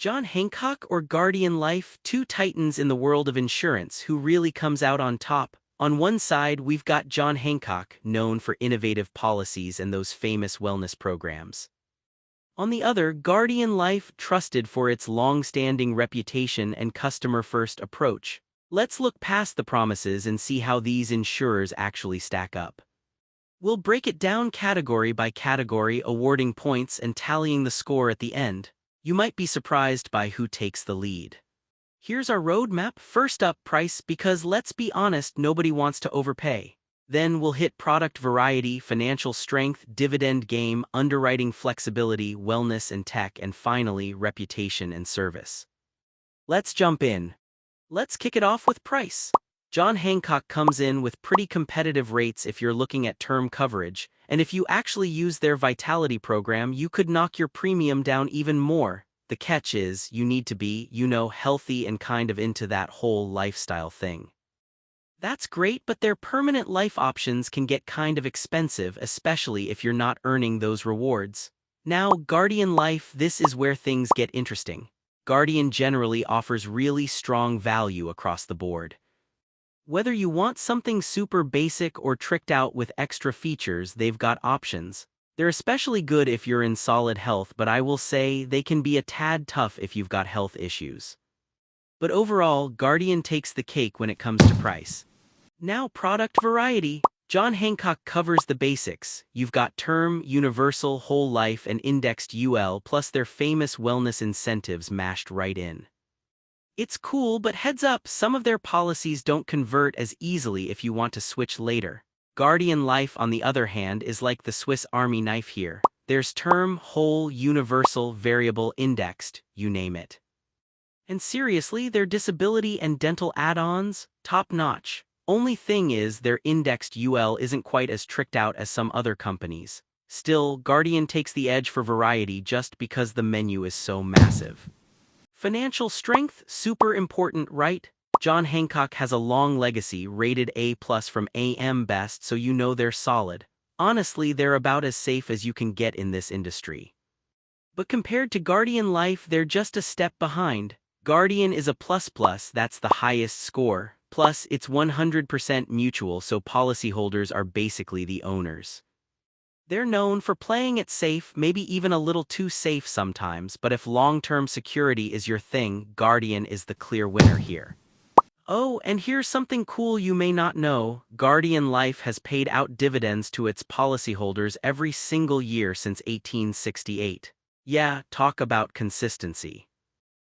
John Hancock or Guardian Life, two titans in the world of insurance who really comes out on top. On one side, we've got John Hancock, known for innovative policies and those famous wellness programs. On the other, Guardian Life, trusted for its long-standing reputation and customer-first approach. Let's look past the promises and see how these insurers actually stack up. We'll break it down category by category, awarding points and tallying the score at the end. You might be surprised by who takes the lead. Here's our roadmap. First up, price, because let's be honest, nobody wants to overpay. Then we'll hit product variety, financial strength, dividend game, underwriting flexibility, wellness and tech, and finally, reputation and service. Let's jump in. Let's kick it off with price. John Hancock comes in with pretty competitive rates if you're looking at term coverage, and if you actually use their Vitality program, you could knock your premium down even more. The catch is, you need to be, healthy and kind of into that whole lifestyle thing. That's great, but their permanent life options can get kind of expensive, especially if you're not earning those rewards. Now, Guardian Life, this is where things get interesting. Guardian generally offers really strong value across the board. Whether you want something super basic or tricked out with extra features, they've got options. They're especially good if you're in solid health, but I will say they can be a tad tough if you've got health issues. But overall, Guardian takes the cake when it comes to price. Now, product variety. John Hancock covers the basics. You've got term, universal, whole life, and indexed UL, plus their famous wellness incentives mashed right in. It's cool, but heads up, some of their policies don't convert as easily if you want to switch later. Guardian Life, on the other hand, is like the Swiss Army knife here. There's term, whole, universal, variable, indexed, you name it. And seriously, their disability and dental add-ons? Top-notch. Only thing is, their indexed UL isn't quite as tricked out as some other companies. Still, Guardian takes the edge for variety just because the menu is so massive. Financial strength, super important, right? John Hancock has a long legacy, rated A+ from AM Best, so you know they're solid. Honestly, they're about as safe as you can get in this industry. But compared to Guardian Life, they're just a step behind. Guardian is a plus, that's the highest score. Plus, it's 100% mutual, so policyholders are basically the owners. They're known for playing it safe, maybe even a little too safe sometimes, but if long-term security is your thing, Guardian is the clear winner here. Oh, and here's something cool you may not know. Guardian Life has paid out dividends to its policyholders every single year since 1868. Yeah, talk about consistency.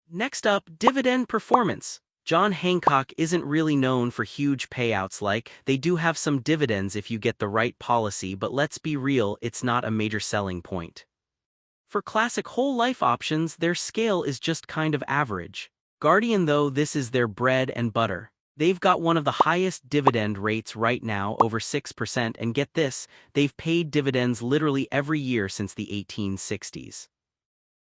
Next up, dividend performance. John Hancock isn't really known for huge payouts. They do have some dividends if you get the right policy, but let's be real, it's not a major selling point. For classic whole life options, their scale is just kind of average. Guardian, though, this is their bread and butter. They've got one of the highest dividend rates right now, over 6%, and get this, they've paid dividends literally every year since the 1860s.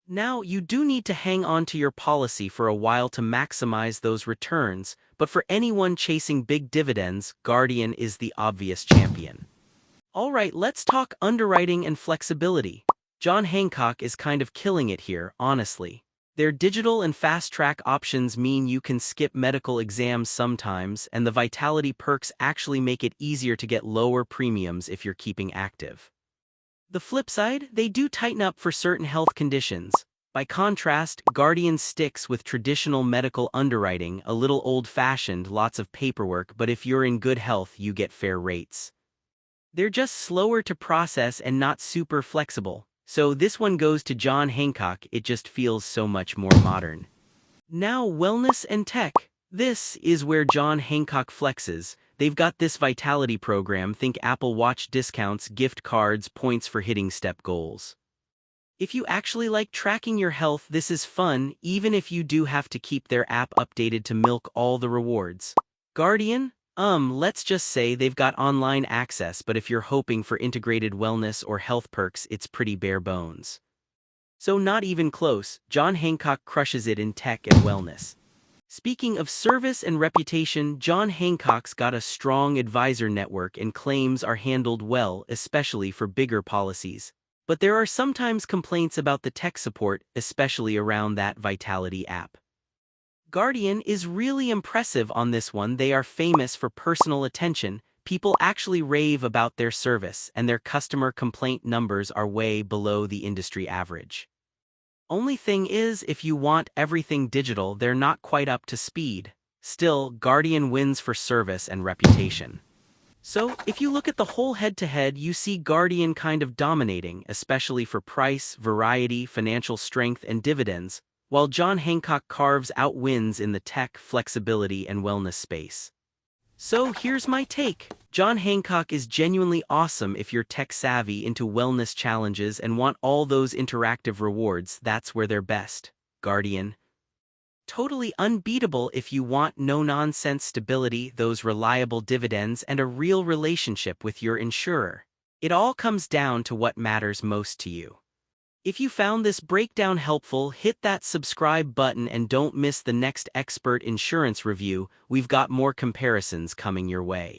Now, you do need to hang on to your policy for a while to maximize those returns, but for anyone chasing big dividends, Guardian is the obvious champion. Alright, let's talk underwriting and flexibility. John Hancock is kind of killing it here, honestly. Their digital and fast-track options mean you can skip medical exams sometimes, and the Vitality perks actually make it easier to get lower premiums if you're keeping active. The flip side, they do tighten up for certain health conditions. By contrast, Guardian sticks with traditional medical underwriting, a little old-fashioned, lots of paperwork, but if you're in good health, you get fair rates. They're just slower to process and not super flexible. So this one goes to John Hancock, it just feels so much more modern. Now, wellness and tech. This is where John Hancock flexes. They've got this Vitality program, think Apple Watch discounts, gift cards, points for hitting step goals. If you actually like tracking your health, this is fun, even if you do have to keep their app updated to milk all the rewards. Guardian? Let's just say they've got online access, but if you're hoping for integrated wellness or health perks, it's pretty bare bones. So not even close, John Hancock crushes it in tech and wellness. Speaking of service and reputation, John Hancock's got a strong advisor network and claims are handled well, especially for bigger policies. But there are sometimes complaints about the tech support, especially around that Vitality app. Guardian is really impressive on this one. They are famous for personal attention. People actually rave about their service, and their customer complaint numbers are way below the industry average. Only thing is, if you want everything digital, they're not quite up to speed. Still, Guardian wins for service and reputation. So, if you look at the whole head-to-head, you see Guardian kind of dominating, especially for price, variety, financial strength, and dividends, while John Hancock carves out wins in the tech, flexibility, and wellness space. So here's my take. John Hancock is genuinely awesome if you're tech-savvy, into wellness challenges, and want all those interactive rewards. That's where they're best. Guardian. Totally unbeatable if you want no-nonsense stability, those reliable dividends, and a real relationship with your insurer. It all comes down to what matters most to you. If you found this breakdown helpful, hit that subscribe button and don't miss the next expert insurance review. We've got more comparisons coming your way.